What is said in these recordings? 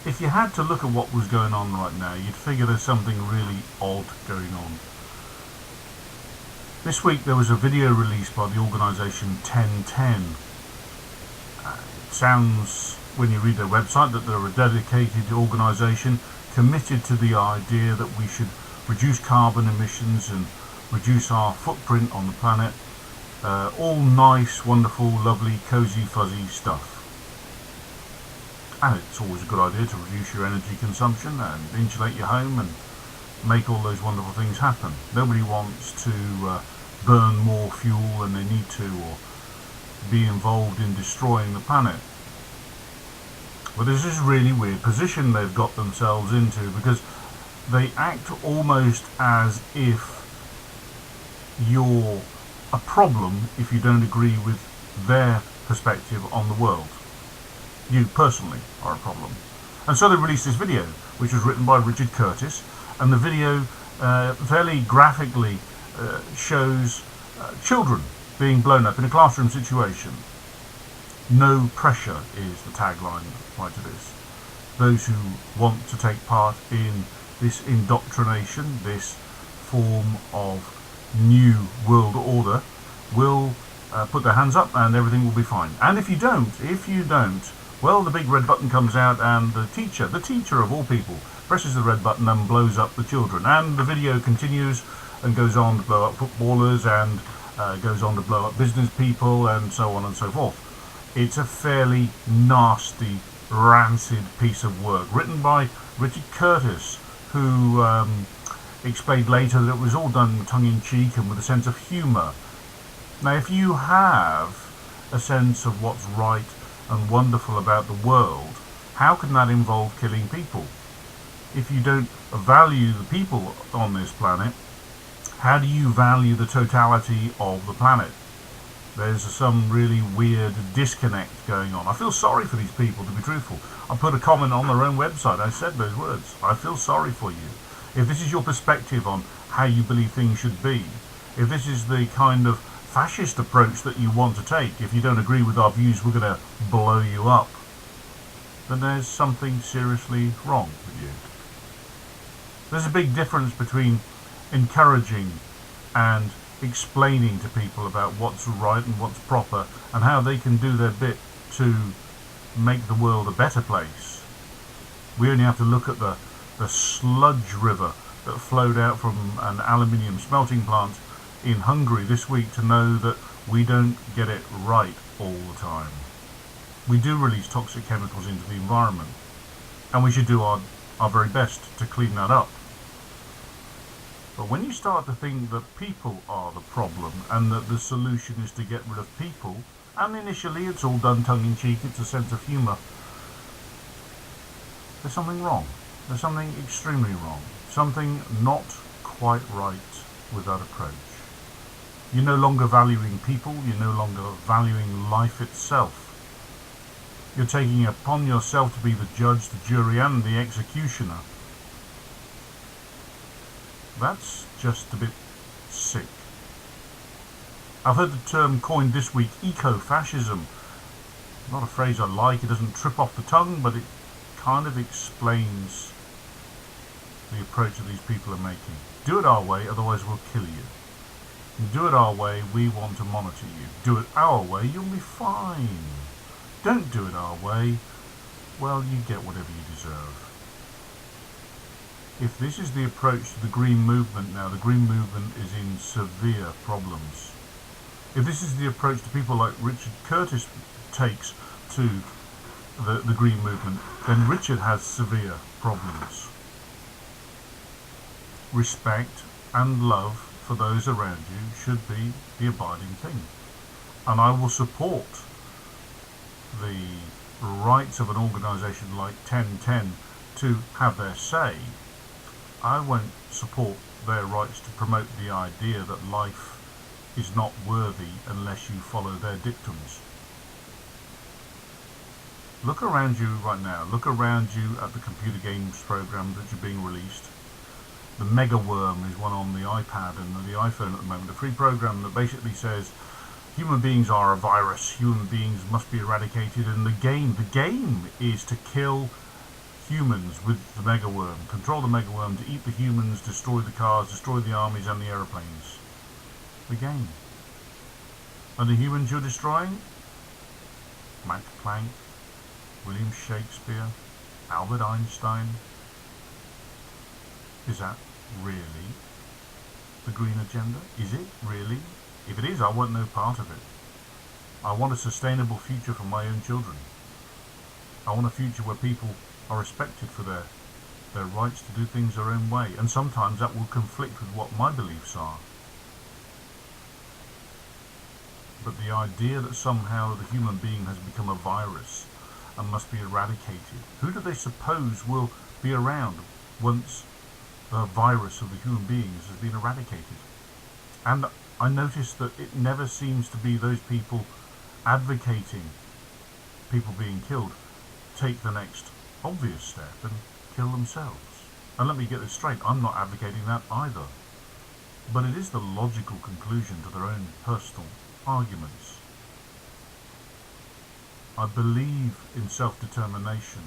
if you had to look at what was going on right now, you'd figure there's something really odd going on. This week there was a video released by the organisation 1010. It sounds, when you read their website, that they're a dedicated organisation committed to the idea that we should reduce carbon emissions and reduce our footprint on the planet. All nice, wonderful, lovely, cosy, fuzzy stuff. And it's always a good idea to reduce your energy consumption and insulate your home and make all those wonderful things happen. Nobody wants to burn more fuel than they need to, or be involved in destroying the planet. But this is a really weird position they've got themselves into, because they act almost as if you're a problem if you don't agree with their perspective on the world. You personally are a problem. And so they released this video, which was written by Richard Curtis, and the video fairly graphically shows children being blown up in a classroom situation. No pressure is the tagline right to this. Those who want to take part in this indoctrination, this form of new world order, will put their hands up and everything will be fine. And if you don't, well, the big red button comes out and the teacher of all people, presses the red button and blows up the children. And the video continues and goes on to blow up footballers and goes on to blow up business people and so on and so forth. It's a fairly nasty, rancid piece of work written by Richard Curtis, who explained later that it was all done tongue-in-cheek and with a sense of humour. Now, if you have a sense of what's right and wonderful about the world, how can that involve killing people? If you don't value the people on this planet, how do you value the totality of the planet? There's some really weird disconnect going on. I feel sorry for these people, to be truthful. I put a comment on their own website. I said those words. I feel sorry for you. If this is your perspective on how you believe things should be, if this is the kind of fascist approach that you want to take, if you don't agree with our views, we're going to blow you up, then there's something seriously wrong with you. There's a big difference between encouraging and explaining to people about what's right and what's proper and how they can do their bit to make the world a better place. We only have to look at the sludge river that flowed out from an aluminium smelting plant in Hungary this week to know that we don't get it right all the time. We do release toxic chemicals into the environment, and we should do our very best to clean that up. But when you start to think that people are the problem and that the solution is to get rid of people, and initially it's all done tongue-in-cheek, it's a sense of humour, there's something wrong. There's something extremely wrong. Something not quite right with that approach. You're no longer valuing people, you're no longer valuing life itself. You're taking it upon yourself to be the judge, the jury and the executioner. That's just a bit sick. I've heard the term coined this week, eco-fascism. Not a phrase I like, it doesn't trip off the tongue, but it kind of explains the approach that these people are making. Do it our way, otherwise we'll kill you. Do it our way, we want to monitor you. Do it our way, you'll be fine. Don't do it our way, well, you get whatever you deserve. If this is the approach to the Green Movement now, the Green Movement is in severe problems. If this is the approach to people like Richard Curtis takes to the Green Movement, then Richard has severe problems. Respect and love for those around you should be the abiding thing. And I will support the rights of an organisation like 1010 to have their say. I won't support their rights to promote the idea that life is not worthy unless you follow their dictums. Look around you right now. Look around you at the computer games programs that are being released. The Mega Worm is one on the iPad and the iPhone at the moment, a free program that basically says human beings are a virus, human beings must be eradicated, and the game is to kill humans with the megaworm, control the megaworm to eat the humans, destroy the cars, destroy the armies and the aeroplanes. The game. And the humans you're destroying? Max Planck, William Shakespeare, Albert Einstein. Is that really the green agenda? Is it really? If it is, I want no part of it. I want a sustainable future for my own children. I want a future where people are respected for their rights to do things their own way, and sometimes that will conflict with what my beliefs are. But the idea that somehow the human being has become a virus and must be eradicated, who do they suppose will be around once the virus of the human beings has been eradicated? And I notice that it never seems to be those people advocating people being killed take the next obvious step and kill themselves. And let me get this straight, I'm not advocating that either. But it is the logical conclusion to their own personal arguments. I believe in self-determination.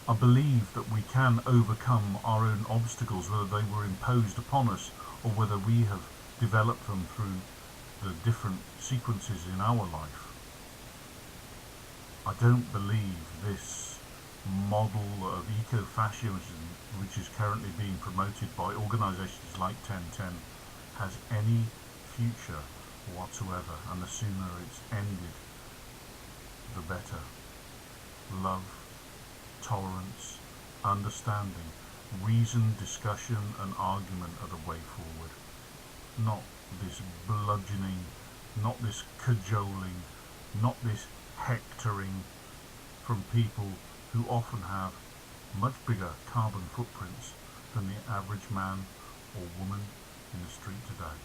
I believe that we can overcome our own obstacles, whether they were imposed upon us or whether we have developed them through the different sequences in our life. I don't believe this model of eco-fascism, which is currently being promoted by organisations like 1010, has any future whatsoever, and the sooner it's ended, the better. Love, tolerance, understanding, reason, discussion and argument are the way forward. Not this bludgeoning, not this cajoling, not this hectoring from people who often have much bigger carbon footprints than the average man or woman in the street today.